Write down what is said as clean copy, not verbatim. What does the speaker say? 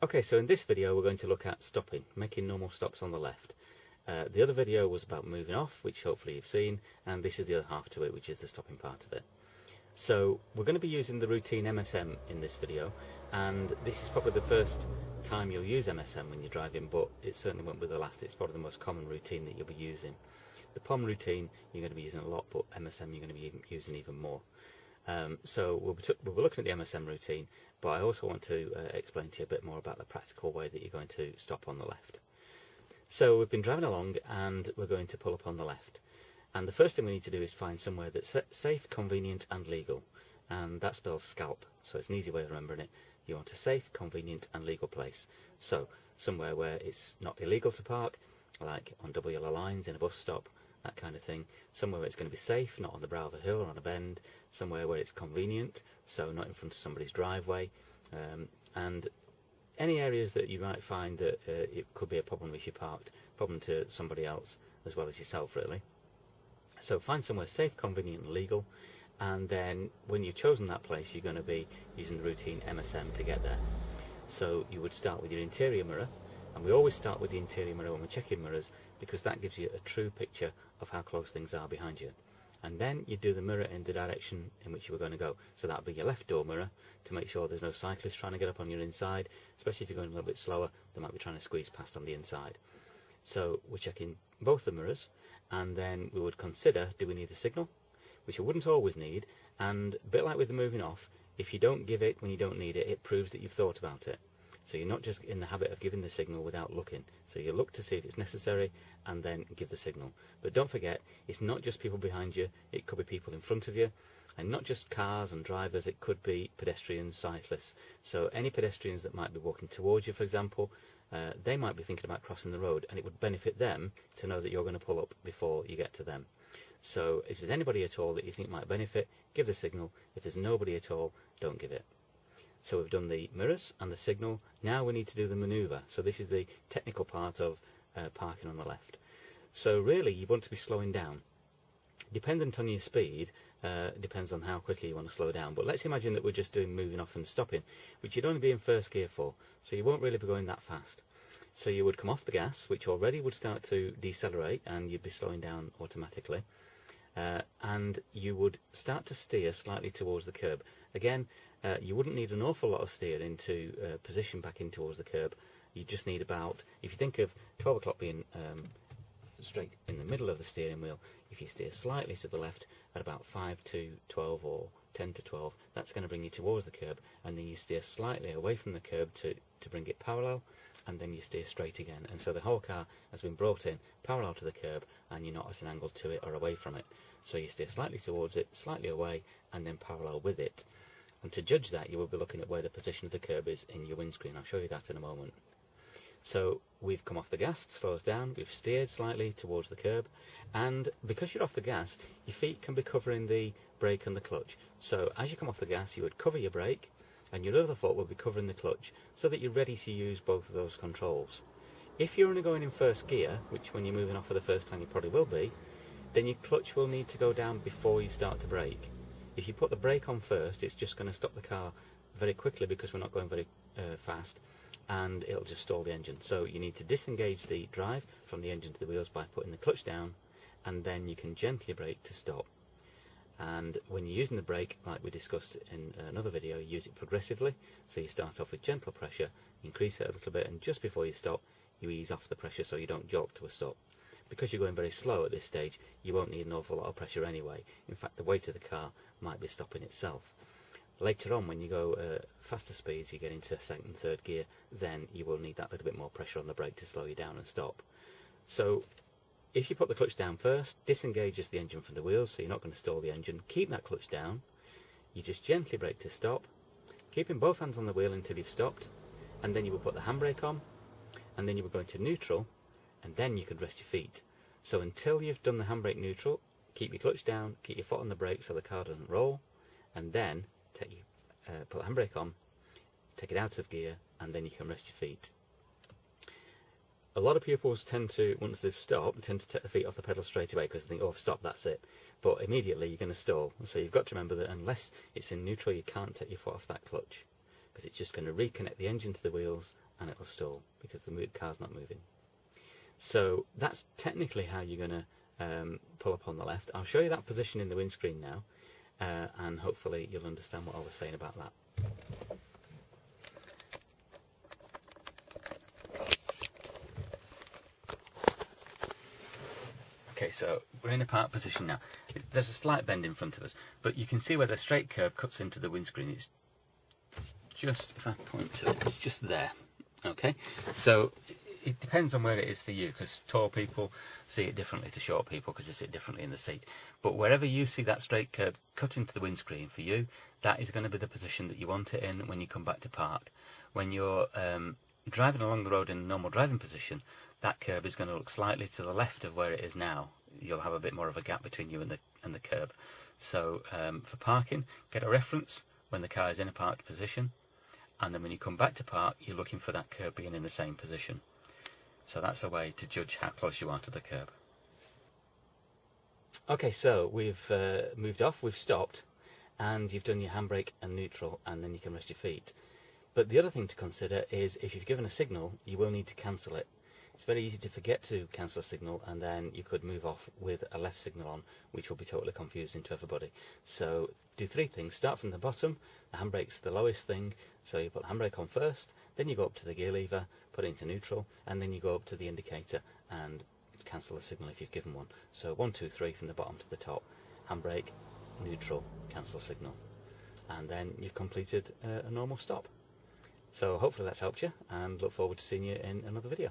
Okay, so in this video we're going to look at stopping, making normal stops on the left. The other video was about moving off, which hopefully you've seen, and this is the other half to it, which is the stopping part of it. So we're going to be using the routine MSM in this video, and this is probably the first time you'll use MSM when you're driving, but it certainly won't be the last. It's probably the most common routine that you'll be using. The POM routine you're going to be using a lot, but MSM you're going to be using even more. So we'll be looking at the MSM routine, but I also want to explain to you a bit more about the practical way that you're going to stop on the left. So we've been driving along and we're going to pull up on the left. And the first thing we need to do is find somewhere that's safe, convenient and legal. And that spells scalp, so it's an easy way of remembering it. You want a safe, convenient and legal place. So somewhere where it's not illegal to park, like on double yellow lines in a bus stop, that kind of thing. Somewhere where it's going to be safe, not on the brow of a hill or on a bend. Somewhere where it's convenient, so not in front of somebody's driveway. And any areas that you might find that it could be a problem if you parked, problem to somebody else as well as yourself really. So find somewhere safe, convenient and legal, and then when you've chosen that place you're going to be using the routine MSM to get there. So you would start with your interior mirror, and we always start with the interior mirror when we're checking mirrors because that gives you a true picture of how close things are behind you. And then you do the mirror in the direction in which you were going to go. So that'll be your left door mirror to make sure there's no cyclists trying to get up on your inside, especially if you're going a little bit slower, they might be trying to squeeze past on the inside. So we're checking both the mirrors, and then we would consider, do we need a signal? Which you wouldn't always need, and a bit like with the moving off, if you don't give it when you don't need it, it proves that you've thought about it. So you're not just in the habit of giving the signal without looking. So you look to see if it's necessary and then give the signal. But don't forget, it's not just people behind you, it could be people in front of you, and not just cars and drivers, it could be pedestrians, cyclists. So any pedestrians that might be walking towards you, for example, they might be thinking about crossing the road, and it would benefit them to know that you're going to pull up before you get to them. So if there's anybody at all that you think might benefit, give the signal. If there's nobody at all, don't give it. So we've done the mirrors and the signal. Now we need to do the manoeuvre. So this is the technical part of parking on the left. So really you want to be slowing down. Dependent on your speed, depends on how quickly you want to slow down. But let's imagine that we're just doing moving off and stopping, which you'd only be in first gear for. So you won't really be going that fast. So you would come off the gas, which already would start to decelerate, and you'd be slowing down automatically. And you would start to steer slightly towards the curb. Again, you wouldn't need an awful lot of steering to position back in towards the curb. You just need about, if you think of 12 o'clock being straight in the middle of the steering wheel, if you steer slightly to the left at about 5 to 12 or 10 to 12, that's going to bring you towards the curb, and then you steer slightly away from the curb to bring it parallel, and then you steer straight again. And so the whole car has been brought in parallel to the curb, and you're not at an angle to it or away from it. So you steer slightly towards it, slightly away, and then parallel with it. And to judge that, you will be looking at where the position of the curb is in your windscreen. I'll show you that in a moment. So we've come off the gas to slow us down, we've steered slightly towards the curb, and because you're off the gas, your feet can be covering the brake and the clutch. So as you come off the gas, you would cover your brake, and your other foot will be covering the clutch, so that you're ready to use both of those controls. If you're only going in first gear, which when you're moving off for the first time you probably will be, then your clutch will need to go down before you start to brake. If you put the brake on first, it's just going to stop the car very quickly because we're not going very fast, and it'll just stall the engine. So you need to disengage the drive from the engine to the wheels by putting the clutch down, and then you can gently brake to stop. And when you're using the brake, like we discussed in another video, you use it progressively. So you start off with gentle pressure, increase it a little bit, and just before you stop, you ease off the pressure so you don't jolt to a stop. Because you're going very slow at this stage, you won't need an awful lot of pressure anyway. In fact, the weight of the car might be stopping itself. Later on, when you go faster speeds, you get into second and third gear, then you will need that little bit more pressure on the brake to slow you down and stop. So if you put the clutch down first, disengages the engine from the wheels, so you're not going to stall the engine. Keep that clutch down. You just gently brake to stop, keeping both hands on the wheel until you've stopped, and then you will put the handbrake on, and then you will go into neutral, and then you can rest your feet. So until you've done the handbrake neutral, keep your clutch down, keep your foot on the brake so the car doesn't roll, and then put the handbrake on, take it out of gear, and then you can rest your feet. A lot of pupils tend to, once they've stopped, tend to take the feet off the pedal straight away because they think, oh, I've stopped, that's it. But immediately you're going to stall. So you've got to remember that unless it's in neutral, you can't take your foot off that clutch. because it's just going to reconnect the engine to the wheels and it'll stall because the car's not moving. So that's technically how you're going to pull up on the left. I'll show you that position in the windscreen now, and hopefully you'll understand what I was saying about that. Okay, so we're in a park position now. There's a slight bend in front of us, but you can see where the straight curb cuts into the windscreen. It's just, if I point to it, it's just there. Okay, so it depends on where it is for you, because tall people see it differently to short people because they sit differently in the seat. But wherever you see that straight curb cut into the windscreen for you, that is going to be the position that you want it in when you come back to park. When you're driving along the road in a normal driving position, that curb is going to look slightly to the left of where it is now. You'll have a bit more of a gap between you and the curb. So for parking, get a reference when the car is in a parked position, and then when you come back to park, you're looking for that curb being in the same position. So that's a way to judge how close you are to the curb. Okay, so we've moved off, we've stopped, and you've done your handbrake and neutral, and then you can rest your feet. But the other thing to consider is if you've given a signal, you will need to cancel it. It's very easy to forget to cancel a signal, and then you could move off with a left signal on, which will be totally confusing to everybody. So do three things. Start from the bottom. The handbrake's the lowest thing, so you put the handbrake on first, then you go up to the gear lever, put it into neutral, and then you go up to the indicator and cancel the signal if you've given one. So 1, 2, 3 from the bottom to the top. Handbrake, neutral, cancel signal. And then you've completed a normal stop. So hopefully that's helped you, and look forward to seeing you in another video.